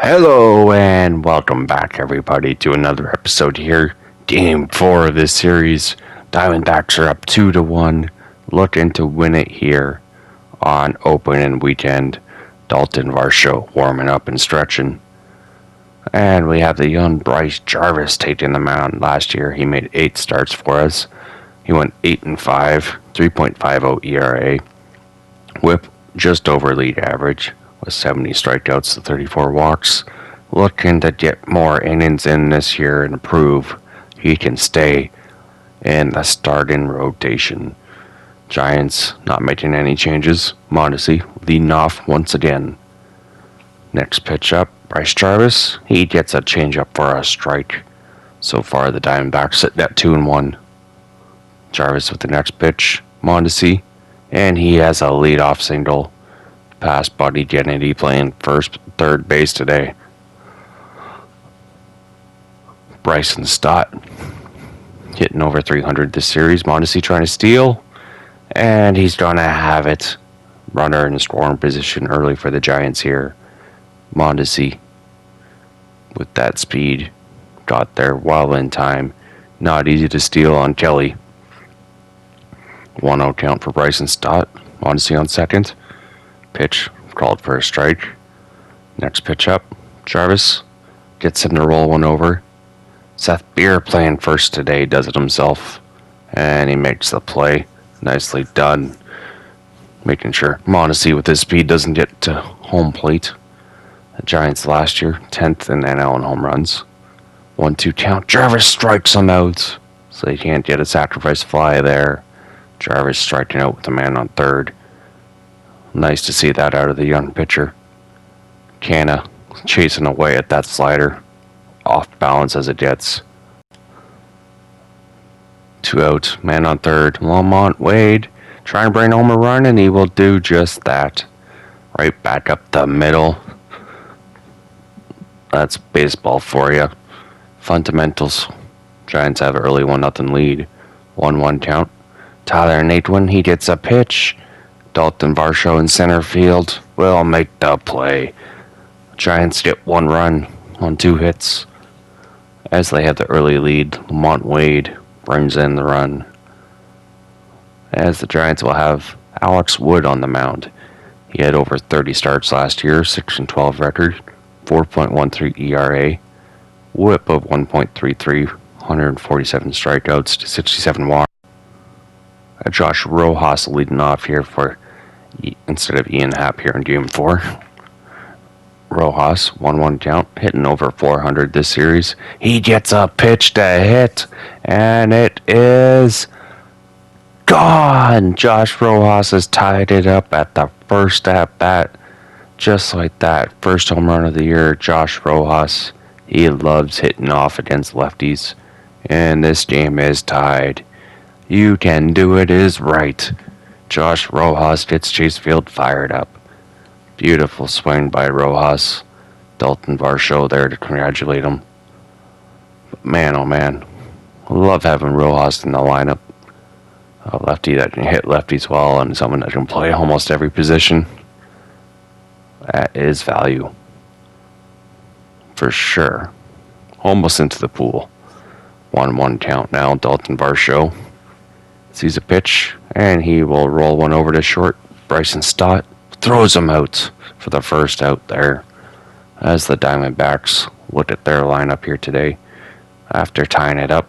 Hello and welcome back everybody to another episode here. Game 4 of this series. Diamondbacks are up 2-1, looking to win it here on opening weekend. Dalton Varsho warming up and stretching. And we have the young Bryce Jarvis taking the mound. Last year he made 8 starts for us. He went 8-5, 3.50 ERA. Whip just over league average with 70 strikeouts to 34 walks. Looking to get more innings in this year and prove he can stay in the starting rotation. Giants not making any changes. Mondesi leading off once again. Next pitch up, Bryce Jarvis. He gets a changeup for a strike. So far the Diamondbacks sitting at 2-1. Jarvis with the next pitch, Mondesi, and he has a leadoff single. Past Buddy Kennedy playing third base today. Bryson Stott hitting over 300 this series. Mondesi trying to steal, and he's going to have it. Runner in scoring position early for the Giants here. Mondesi with that speed got there well in time. Not easy to steal on Kelly. 1-0 count for Bryson Stott. Mondesi on second. Pitch called for a strike. Next pitch up, Jarvis gets him to roll one over. Seth Beer playing first today, does it himself, and he makes the play. Nicely done. Making sure Mondesi with his speed doesn't get to home plate. The Giants last year, 10th in NL in home runs. 1-2 count. Jarvis strikes him out, so he can't get a sacrifice fly there. Jarvis striking out with the man on third. Nice to see that out of the young pitcher. Canna chasing away at that slider. Off balance as it gets. 2 out. Man on third. Lamont Wade trying to bring home a run, and he will do just that. Right back up the middle. That's baseball for you. Fundamentals. Giants have an early 1-0 lead. 1-1 count. Tyler Naquin, he gets a pitch. Dalton Varsho in center field will make the play. Giants get 1 run on 2 hits. As they have the early lead, Lamont Wade brings in the run. As the Giants will have Alex Wood on the mound. He had over 30 starts last year, 6-12 record, 4.13 ERA, whip of 1.33, 147 strikeouts to 67 walks. Josh Rojas leading off here instead of Ian Happ here in Game 4. Rojas, 1-1 count, hitting over 400 this series. He gets a pitch to hit, and it is gone. Josh Rojas has tied it up at the first at-bat. Just like that, first home run of the year, Josh Rojas. He loves hitting off against lefties, and this game is tied. You can do it is right. Josh Rojas gets Chase Field fired up. Beautiful swing by Rojas. Dalton Varsho there to congratulate him. But man, oh man. I love having Rojas in the lineup. A lefty that can hit lefties well and someone that can play almost every position. That is value. For sure. Almost into the pool. 1-1 count now. Dalton Varsho sees a pitch, and he will roll one over to short. Bryson Stott throws him out for the first out there. As the Diamondbacks look at their lineup here today. After tying it up,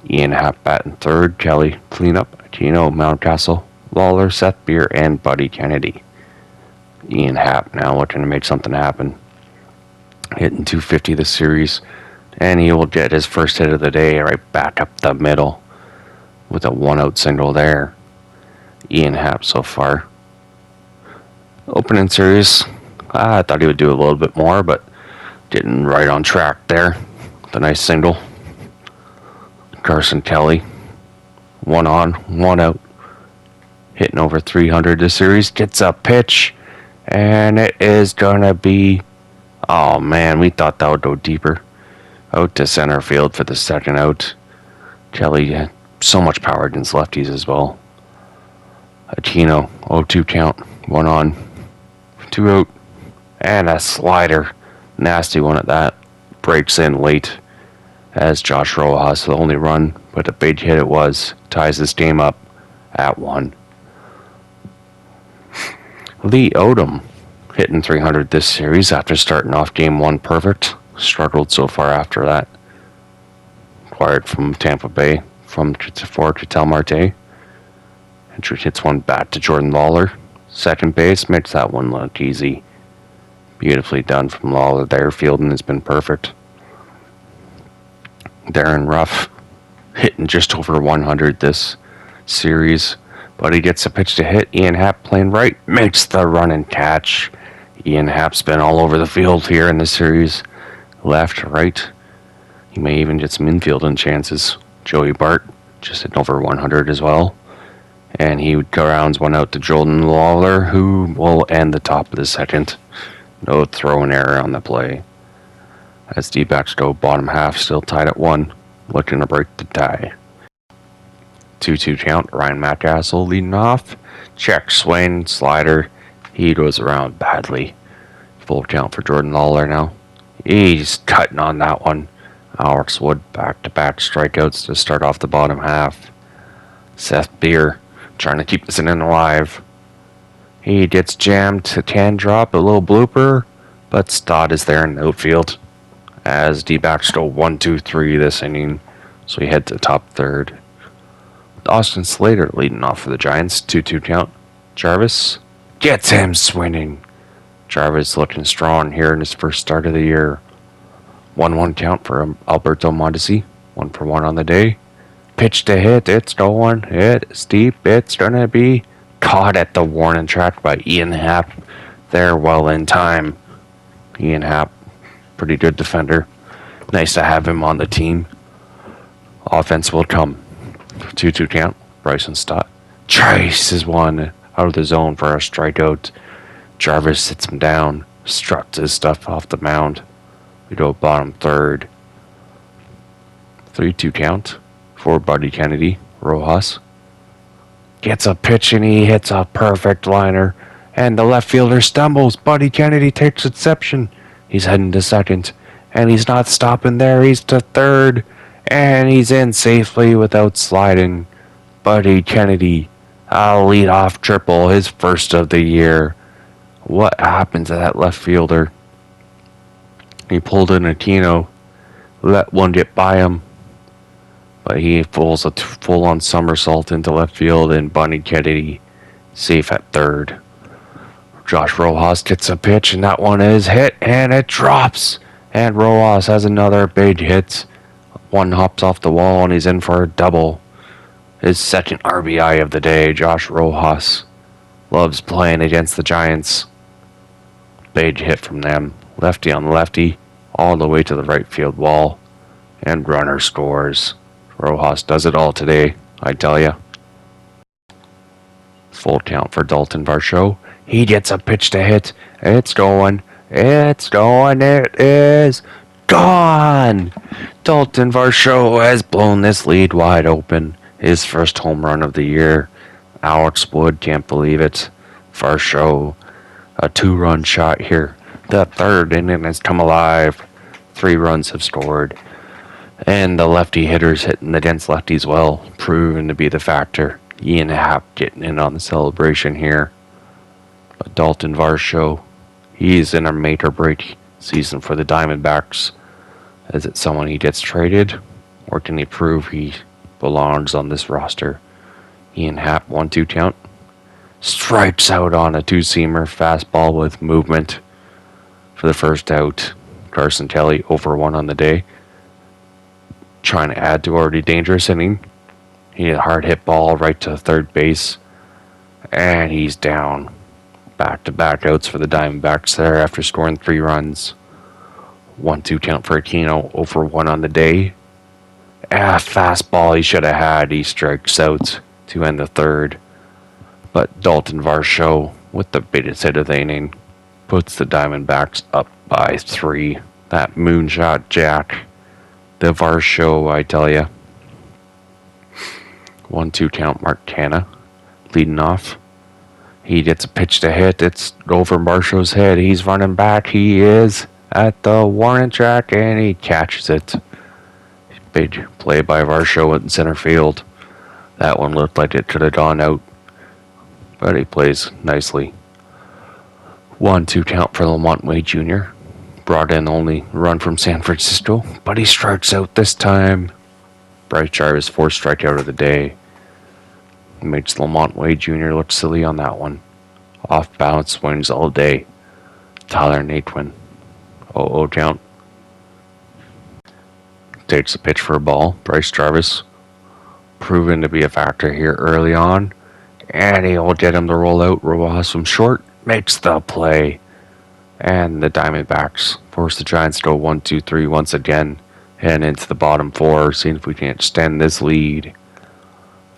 Ian Happ batting third, Kelly cleanup, Aquino, Mountcastle, Lawler, Seth Beer, and Buddy Kennedy. Ian Happ now looking to make something happen. Hitting 250 this series, and he will get his first hit of the day right back up the middle. With a 1-out single there. Ian Happ so far. Opening series, I thought he would do a little bit more, but getting right on track there. The nice single. Carson Kelly, 1 on, 1 out. Hitting over 300 this series. Gets a pitch, and it is going to be... Oh man, we thought that would go deeper. Out to center field for the second out. Kelly had so much power against lefties as well. Aquino, 0-2 count, 1 on, 2 out, and a slider Nasty one at that. Breaks in late as Josh Rojas, the only run, but a big hit it was. Ties this game up at 1. Lee Odom hitting 300 this series after starting off game 1 perfect. Struggled so far after that. Acquired from Tampa Bay for Ketel Marte. And hits one back to Jordan Lawler. Second base makes that one look easy. Beautifully done from Lawler there. Fielding has been perfect. Darren Ruff hitting just over 100 this series, but he gets a pitch to hit. Ian Happ playing right makes the run and catch. Ian Happ's been all over the field here in this series. Left, right. He may even get some infielding chances. Joey Bart just hitting over 100 as well. And he grounds one out to Jordan Lawler, who will end the top of the second. No throwing error on the play. As D-backs go bottom half, still tied at 1. Looking to break the tie. 2-2 count. Ryan Mountcastle leading off. Check swing, slider. He goes around badly. Full count for Jordan Lawler now. He's cutting on that one. Alex Wood back-to-back strikeouts to start off the bottom half. Seth Beer trying to keep this inning alive. He gets jammed to can drop, a little blooper, but Stott is there in the outfield. As D-backs go 1-2-3 this inning, so he heads to top third. Austin Slater leading off for the Giants, 2-2 count. Jarvis gets him swinging. Jarvis looking strong here in his first start of the year. 1-1 count for Alberto Mondesi, 1-for-1 on the day. Pitch to hit, it's going, it's deep, it's gonna be caught at the warning track by Ian Happ. There well in time. Ian Happ, pretty good defender. Nice to have him on the team. Offense will come. 2-2 count. Bryson Stott chases one out of the zone for a strikeout. Jarvis sits him down, struts his stuff off the mound. We go bottom third. 3-2 count for Buddy Kennedy. Rojas gets a pitch and he hits a perfect liner. And the left fielder stumbles. Buddy Kennedy takes exception. He's heading to second. And he's not stopping there. He's to third. And he's in safely without sliding. Buddy Kennedy, a lead-off triple, his first of the year. What happened to that left fielder? He pulled in Aquino, let one get by him, but he pulls a full-on somersault into left field, and Buddy Kennedy safe at third. Josh Rojas gets a pitch, and that one is hit, and it drops. And Rojas has another big hit. One hops off the wall, and he's in for a double. His second RBI of the day. Josh Rojas loves playing against the Giants. Big hit from them. Lefty on lefty, all the way to the right field wall. And runner scores. Rojas does it all today, I tell ya. Full count for Dalton Varsho. He gets a pitch to hit. It's going. It's going. It is gone. Dalton Varsho has blown this lead wide open. His first home run of the year. Alex Wood can't believe it. Varsho, a 2-run shot here. The third inning has come alive. 3 runs have scored. And the lefty hitters hitting against lefties well, proven to be the factor. Ian Happ getting in on the celebration here. But Dalton Varsho, he's in a make or break season for the Diamondbacks. Is it someone he gets traded? Or can he prove he belongs on this roster? Ian Happ, 1-2 count. Strikes out on a 2-seamer fastball with movement for the first out. Carson Kelly over 1 on the day. Trying to add to already dangerous inning. He had a hard hit ball right to third base. And he's down. Back-to-back outs for the Diamondbacks there after scoring 3 runs. 1-2 count for Aquino, over 1 on the day. Fastball he should have had. He strikes out to end the third. But Dalton Varsho, with the biggest hit of the inning, puts the Diamondbacks up by 3. That moonshot jack. The Varsho, I tell ya. 1-2 count, Mark Canha leading off. He gets a pitch to hit. It's over Varsho's head. He's running back. He is at the warning track, and he catches it. Big play by Varsho in center field. That one looked like it could have gone out, but he plays nicely. 1-2 count for Lamont Wade Jr. Brought in only run from San Francisco, but he strikes out this time. Bryce Jarvis, 4th strikeout of the day. Makes Lamont Wade Jr. look silly on that one. Off balance swings all day. Tyler Naquin, 0-0 count. Takes a pitch for a ball. Bryce Jarvis, proven to be a factor here early on. And he'll get him to roll out. Rojas from short makes the play. And the Diamondbacks force the Giants to go 1-2-3 once again. And into the bottom 4, seeing if we can extend this lead.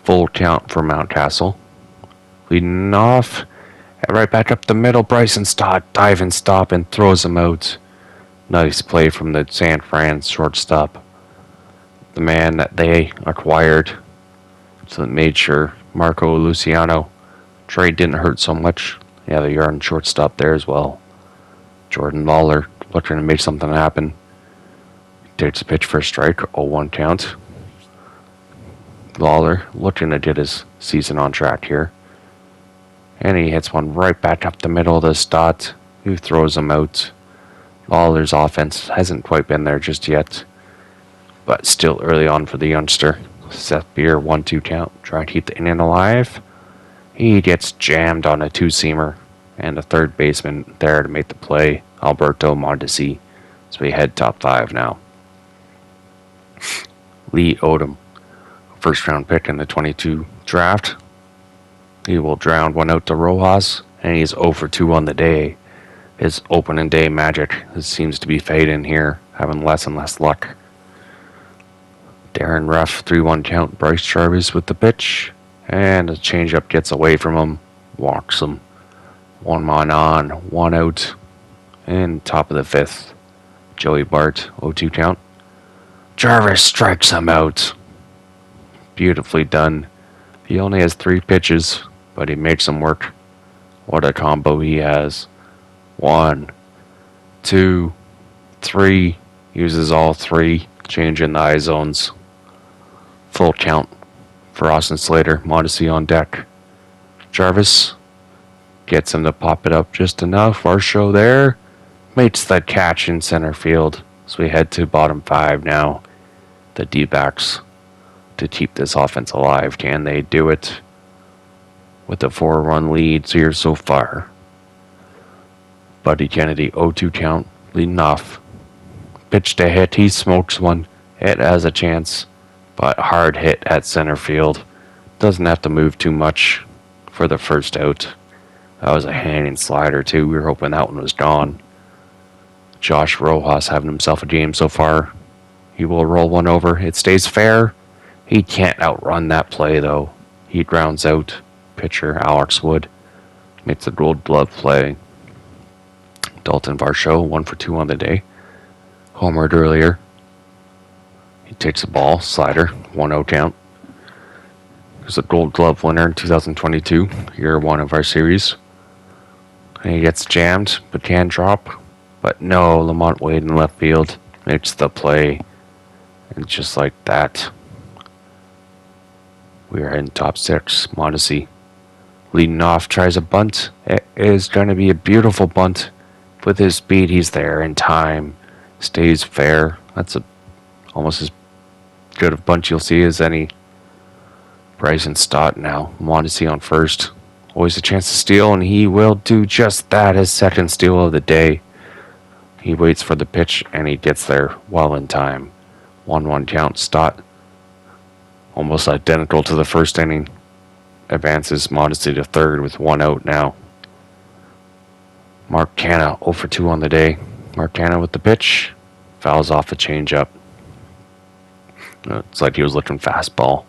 Full count for Mountcastle. Leading off. And right back up the middle, Bryson Stott dive and stop and throws him out. Nice play from the San Fran shortstop. The man that they acquired. So it made sure Marco Luciano trade didn't hurt so much. Yeah, the yard shortstop there as well. Jordan Lawler looking to make something happen. Takes a pitch for a strike, 0-1 count. Lawler looking to get his season on track here. And he hits one right back up the middle of the Stott, who throws him out. Lawler's offense hasn't quite been there just yet, but still early on for the youngster. Seth Beer, 1-2 count, trying to keep the inning alive. He gets jammed on a 2-seamer, and the third baseman there to make the play, Alberto Mondesi. So we head top 5 now. Lee Odom, 1st round pick in the 22 draft. He will drown one out to Rojas, and he's 0 for 2 on the day. His opening day magic seems to be fading here, having less and less luck. Darren Ruff, 3-1 count. Bryce Jarvis with the pitch, and a changeup gets away from him, walks him. 1 man on, 1 out, and top of the 5th. Joey Bart, 0-2 count. Jarvis strikes him out. Beautifully done. He only has 3 pitches, but he makes them work. What a combo he has. 1, 2, 3. Uses all 3, changing the eye zones. Full count for Austin Slater. Mondesi on deck. Jarvis gets him to pop it up just enough. Varsho there makes the catch in center field. So we head to bottom 5 now. The D-backs to keep this offense alive. Can they do it? With a 4-run lead here so far. Buddy Kennedy, 0-2 count, leading off. Pitch to hit, he smokes one. It has a chance, but hard hit at center field. Doesn't have to move too much for the first out. That was a hanging slider too. We were hoping that one was gone. Josh Rojas having himself a game so far. He will roll one over. It stays fair. He can't outrun that play though. He grounds out pitcher Alex Wood. Makes a Gold Glove play. Dalton Varsho, 1 for 2 on the day. Homered earlier. He takes the ball, slider, 1-0 count. He was a Gold Glove winner in 2022, year 1 of our series. And he gets jammed, but can drop. But no, Lamont Wade in left field makes the play. And just like that, we are in top 6. Mondesi leading off, tries a bunt. It is going to be a beautiful bunt. With his speed, he's there in time. Stays fair. That's almost as good a bunt you'll see as any. Bryson Stott now. Mondesi on first. Always a chance to steal, and he will do just that. His 2nd steal of the day. He waits for the pitch, and he gets there well in time. 1-1 count. Stott, almost identical to the first inning, advances Mondesi to 3rd with 1 out now. Mark Canha, 0 for 2 on the day. Mark Canha with the pitch. Fouls off a changeup. It's like he was looking fastball.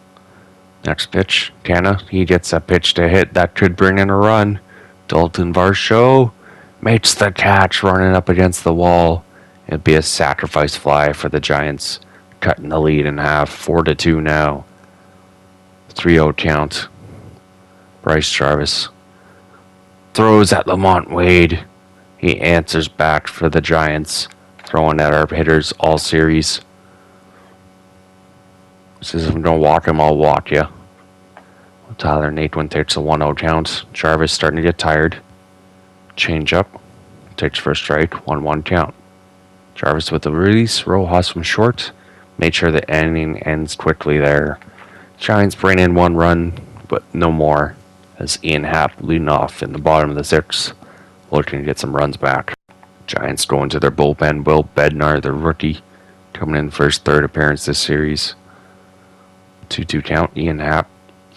Next pitch, Canha. He gets a pitch to hit. That could bring in a run. Dalton Varsho makes the catch, running up against the wall. It'd be a sacrifice fly for the Giants, cutting the lead in half. 4-2 now. 3-0 count. Bryce Jarvis throws at Lamont Wade. He answers back for the Giants. throwing at our hitters all series. Says if I'm going to walk him, I'll walk you. Tyler Naquin takes a 1-0 count. Jarvis starting to get tired. Change up. Takes first strike. 1-1 count. Jarvis with the release. Rojas from short. Made sure the inning ends quickly there. Giants bring in 1 run, but no more. As Ian Happ leading off in the bottom of the 6th. Looking to get some runs back. Giants going to their bullpen. Will Bednar, the rookie, coming in for his 3rd appearance this series. 2-2 count. Ian Happ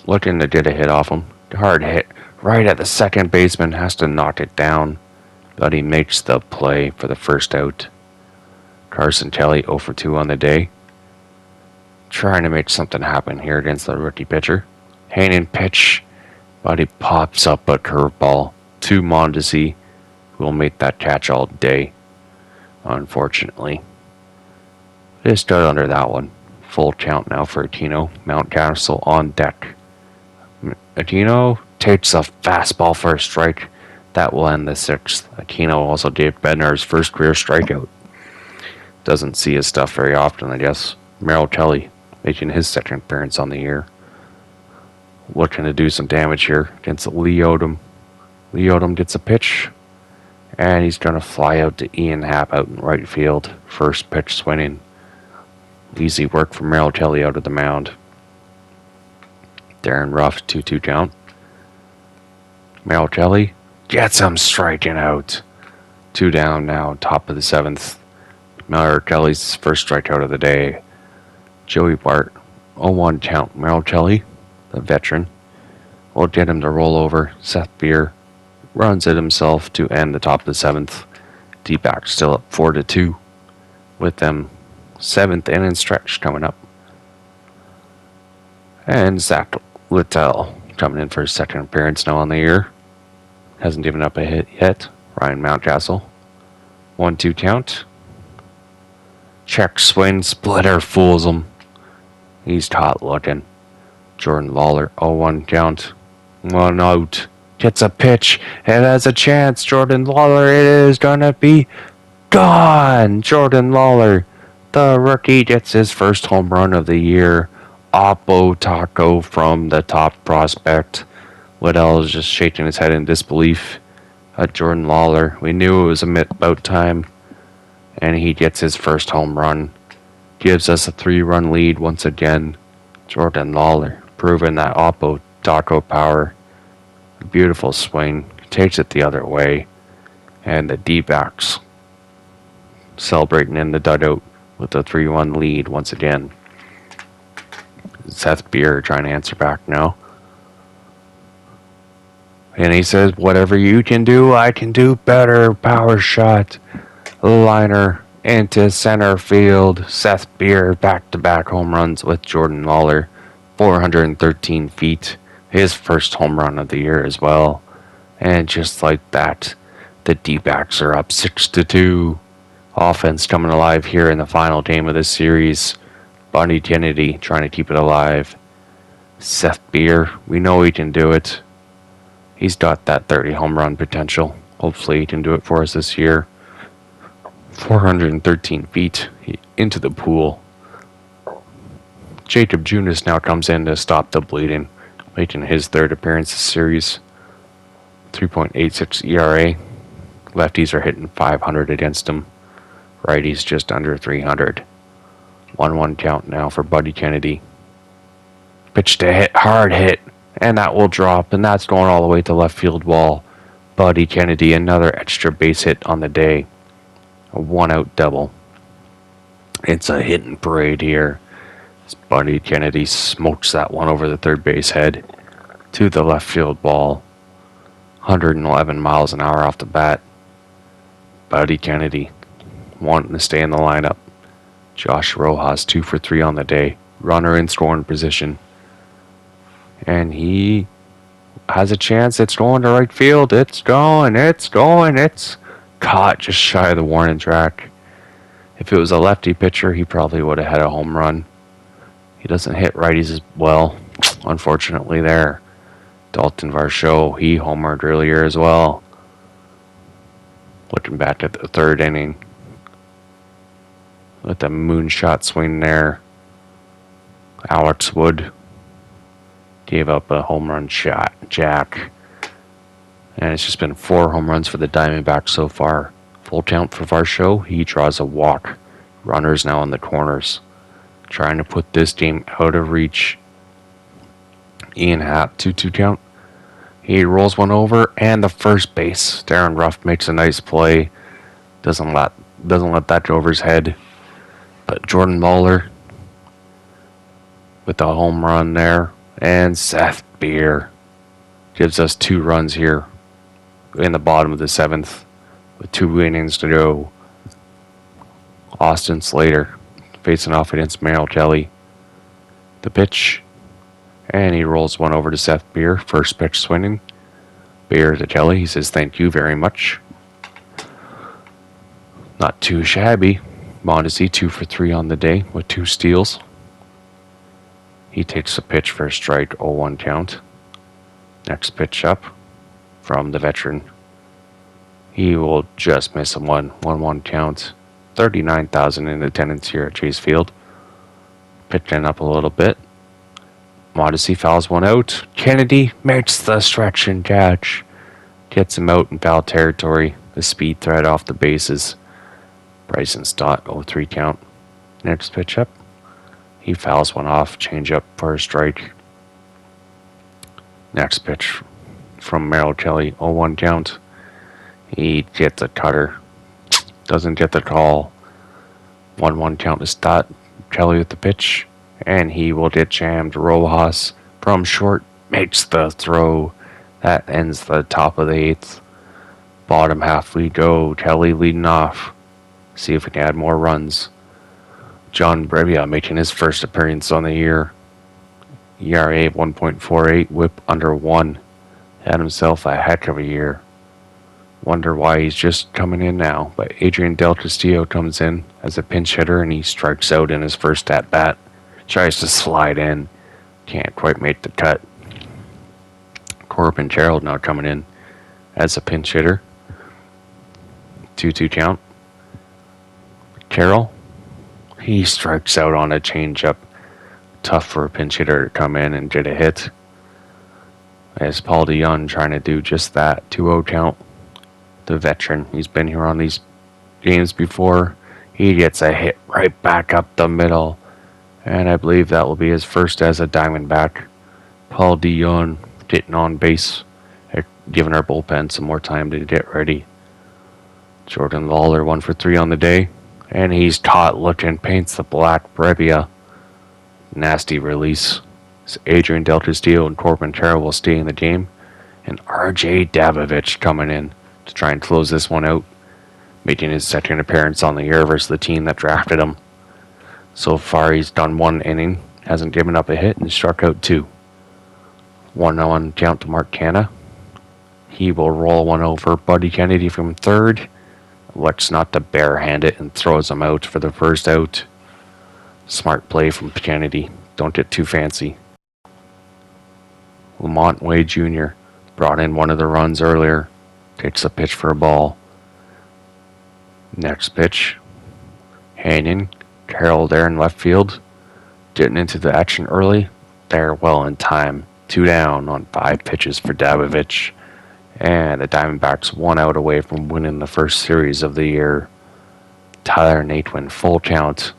looking to get a hit off him. Hard hit right at the second baseman. Has to knock it down. But he makes the play for the first out. Carson Kelly 0 for 2 on the day. Trying to make something happen here against the rookie pitcher. Hanging pitch. But he pops up a curveball to Mondesi, who will make that catch all day. Unfortunately. They stood under that one. Full count now for Aquino. Mountcastle on deck. Aquino takes a fastball for a strike. That will end the 6th. Aquino also gave Bednar's first career strikeout. Doesn't see his stuff very often, I guess. Merrill Kelly making his 2nd appearance on the year. Looking to do some damage here against Lee Odom. Lee Odom gets a pitch. And he's going to fly out to Ian Happ out in right field. First pitch swinging. Easy work from Merrill Kelly out of the mound. Darren Ruff, 2-2 count. Merrill Kelly gets him striking out. 2 down now, top of the 7th. Merrill Kelly's first strikeout of the day. Joey Bart, 0-1 count. Merrill Kelly, the veteran, will get him to roll over. Seth Beer runs it himself to end the top of the 7th. D-backs still up 4-2 with them 7th inning stretch coming up. And Zach Littell coming in for his 2nd appearance now on the year. Hasn't given up a hit yet. Ryan Mountcastle. 1-2 count. Check swing. Splitter fools him. He's taut looking. Jordan Lawler. 0-1 count. 1 out. Gets a pitch. It has a chance. Jordan Lawler. It is gonna be gone. Jordan Lawler, the rookie, gets his first home run of the year. Oppo Taco from the top prospect. Liddell is just shaking his head in disbelief at Jordan Lawler. We knew it was about time. And he gets his first home run. Gives us a 3-run lead once again. Jordan Lawler proving that Oppo Taco power. A beautiful swing. Takes it the other way. And the D-backs celebrating in the dugout with a 3-1 lead once again. Seth Beer trying to answer back now. And he says, whatever you can do, I can do better. Power shot. Liner into center field. Seth Beer back-to-back home runs with Jordan Lawler. 413 feet. His first home run of the year as well. And just like that, the D-backs are up 6-2. Offense coming alive here in the final game of this series. Bunny Kennedy trying to keep it alive. Seth Beer, we know he can do it. He's got that 30 home run potential. Hopefully he can do it for us this year. 413 feet into the pool. Jacob Junis now comes in to stop the bleeding, making his 3rd appearance this series. 3.86 ERA. Lefties are hitting 500 against him. Righties just under 300. 1-1 count now for Buddy Kennedy. Pitch to hit, hard hit, and that will drop, and that's going all the way to left field wall. Buddy Kennedy, another extra base hit on the day. A 1-out double. It's a hitting parade here. Buddy Kennedy smokes that one over the 3rd base head to the left field wall. 111 miles an hour off the bat. Buddy Kennedy wanting to stay in the lineup. Josh Rojas 2 for 3 on the day. Runner in scoring position. And he has a chance. It's going to right field. It's going. It's caught just shy of the warning track. If it was a lefty pitcher, he probably would have had a home run. He doesn't hit righties as well, unfortunately there. Dalton Varsho, he homered earlier as well. Looking back at the 3rd inning. with the moonshot swing there. Alex Wood gave up a home run shot, Jack. And it's just been 4 home runs for the Diamondbacks so far. Full count for Varsho. He draws a walk. Runners now in the corners. Trying to put this game out of reach. Ian Happ, 2-2 count. He rolls one over, and the first base. Darren Ruff makes a nice play. Doesn't let that go over his head. But Jordan Muller with the home run there. And Seth Beer gives us 2 runs here in the bottom of the 7th with 2 innings to go. Austin Slater facing off against Merrill Kelly. The pitch, and he rolls one over to Seth Beer. First pitch swinging. Beer to Kelly. He says, "Thank you very much." Not too shabby. Mondesi 2 for 3 on the day with 2 steals. He takes a pitch for a strike, 0-1 count. Next pitch up from the veteran. He will just miss a 1-1 count. 39,000 in attendance here at Chase Field. Pitching up a little bit. Mondesi fouls one out. Kennedy makes the stretch and catch. Gets him out in foul territory. The speed threat off the bases. Bryson Stott, 0-3 count. Next pitch up. He fouls one off. Change up for a strike. Next pitch from Merrill Kelly, 0-1 count. He gets a cutter. Doesn't get the call. 1-1 count to Stott. Kelly with the pitch. And he will get jammed. Rojas from short makes the throw. That ends the top of the 8th. Bottom half we go. Kelly leading off. See if we can add more runs. John Brevia making his first appearance on the year. ERA 1.48, whip under 1. Had himself a heck of a year. Wonder why he's just coming in now. But Adrian Del Castillo comes in as a pinch hitter and he strikes out in his first at-bat. Tries to slide in. Can't quite make the cut. Corbin Gerald now coming in as a pinch hitter. 2-2 count. Carroll, he strikes out on a changeup. Tough for a pinch hitter to come in and get a hit. As Paul DeYoung trying to do just that. 2-0 count. The veteran, he's been here on these games before. He gets a hit right back up the middle. And I believe that will be his first as a Diamondback. Paul DeYoung getting on base. Giving our bullpen some more time to get ready. Jordan Lawler 1 for 3 on the day. And he's caught looking, paints the black Brevia. Nasty release. So Adrian Del Castillo and Corbin Carroll will stay in the game. And R.J. Davovich coming in to try and close this one out. Making his second appearance on the year versus the team that drafted him. So far he's done 1 inning. Hasn't given up a hit and struck out 2. 1-1 count to Mark Canha. He will roll one over Buddy Kennedy from third. Elects not to barehand it and throws him out for the first out. Smart play from Kennedy. Don't get too fancy. Lamont Wade Jr. brought in one of the runs earlier. Takes a pitch for a ball. Next pitch. Hanging. Carroll there in left field. Getting into the action early. They're well in time. 2 down on 5 pitches for Davovich. And the Diamondbacks 1 out away from winning the first series of the year. Tyler Naquin, full count.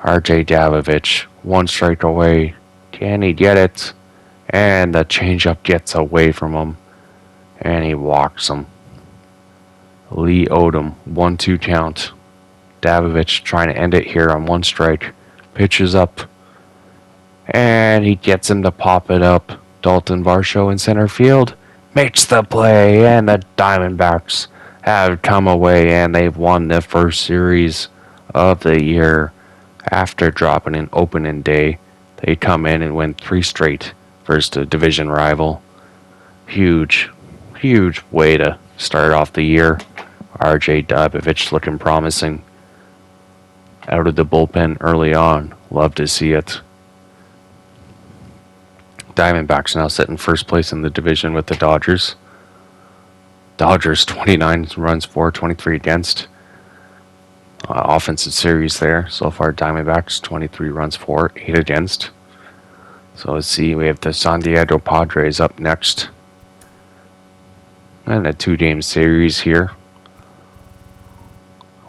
R.J. Davovich, 1 strike away. Can he get it? And the changeup gets away from him. And he walks him. Lee Odom, 1-2 count. Davovich trying to end it here on 1 strike. Pitches up. And he gets him to pop it up. Dalton Varsho in center field. Makes the play, and the Diamondbacks have come away, and they've won the first series of the year. After dropping an opening day, they come in and win 3 straight versus the division rival. Huge way to start off the year. R.J. Davovich looking promising. Out of the bullpen early on. Love to see it. Diamondbacks now sit in first place in the division with the Dodgers. Dodgers 29 runs for, 23 against. offensive series there. So far, Diamondbacks 23 runs for, 8 against. So let's see, we have the San Diego Padres up next. And a 2-game series here.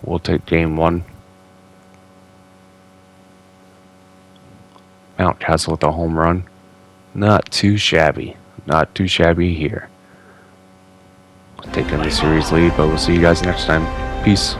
We'll take game 1. Mountcastle with a home run. Not too shabby. Not too shabby here. Taking the series lead, but we'll see you guys next time. Peace.